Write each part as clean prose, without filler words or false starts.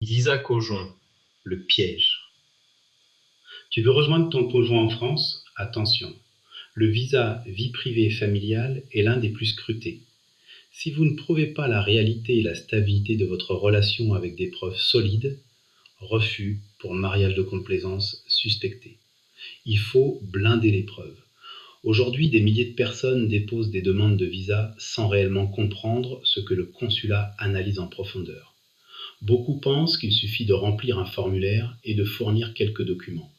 Isaac Aujon, le piège. Tu veux rejoindre ton conjoint en France? Attention, le visa vie privée et familiale est l'un des plus scrutés. Si vous ne prouvez pas la réalité et la stabilité de votre relation avec des preuves solides, refus pour mariage de complaisance suspecté. Il faut blinder les preuves. Aujourd'hui, des milliers de personnes déposent des demandes de visa sans réellement comprendre ce que le consulat analyse en profondeur. Beaucoup pensent qu'il suffit de remplir un formulaire et de fournir quelques documents.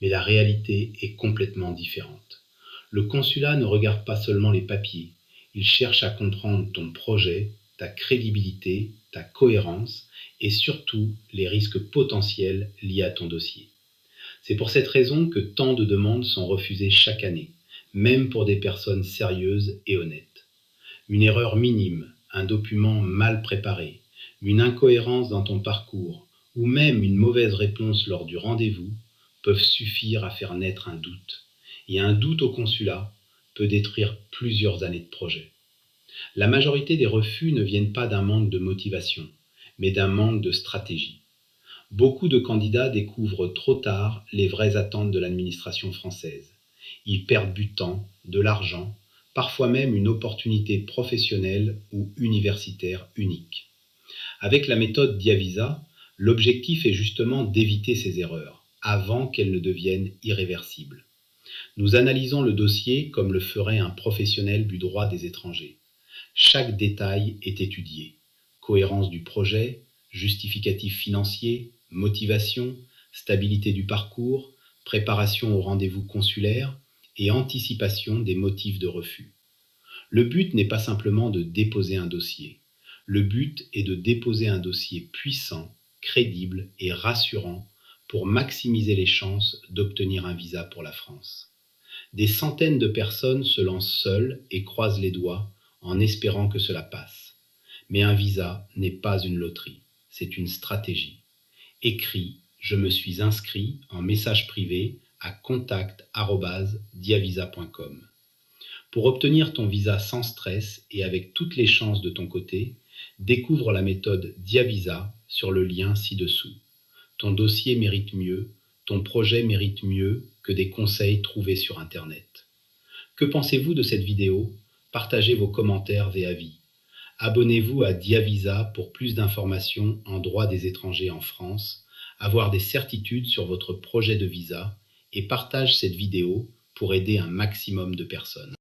Mais la réalité est complètement différente. Le consulat ne regarde pas seulement les papiers, il cherche à comprendre ton projet, ta crédibilité, ta cohérence et surtout les risques potentiels liés à ton dossier. C'est pour cette raison que tant de demandes sont refusées chaque année, même pour des personnes sérieuses et honnêtes. Une erreur minime, un document mal préparé, une incohérence dans ton parcours ou même une mauvaise réponse lors du rendez-vous peuvent suffire à faire naître un doute. Et un doute au consulat peut détruire plusieurs années de projet. La majorité des refus ne viennent pas d'un manque de motivation, mais d'un manque de stratégie. Beaucoup de candidats découvrent trop tard les vraies attentes de l'administration française. Ils perdent du temps, de l'argent, parfois même une opportunité professionnelle ou universitaire unique. Avec la méthode Diavisa, l'objectif est justement d'éviter ces erreurs, avant qu'elles ne deviennent irréversibles. Nous analysons le dossier comme le ferait un professionnel du droit des étrangers. Chaque détail est étudié. Cohérence du projet, justificatif financier, motivation, stabilité du parcours, préparation au rendez-vous consulaire et anticipation des motifs de refus. Le but n'est pas simplement de déposer un dossier. Le but est de déposer un dossier puissant, crédible et rassurant pour maximiser les chances d'obtenir un visa pour la France. Des centaines de personnes se lancent seules et croisent les doigts en espérant que cela passe. Mais un visa n'est pas une loterie, c'est une stratégie. Écris « Je me suis inscrit » en message privé à contact@diavisa.com. Pour obtenir ton visa sans stress et avec toutes les chances de ton côté, découvre la méthode Diavisa sur le lien ci-dessous. Ton dossier mérite mieux, ton projet mérite mieux que des conseils trouvés sur Internet. Que pensez-vous de cette vidéo? Partagez vos commentaires et avis. Abonnez-vous à Diavisa pour plus d'informations en droit des étrangers en France, avoir des certitudes sur votre projet de visa et partage cette vidéo pour aider un maximum de personnes.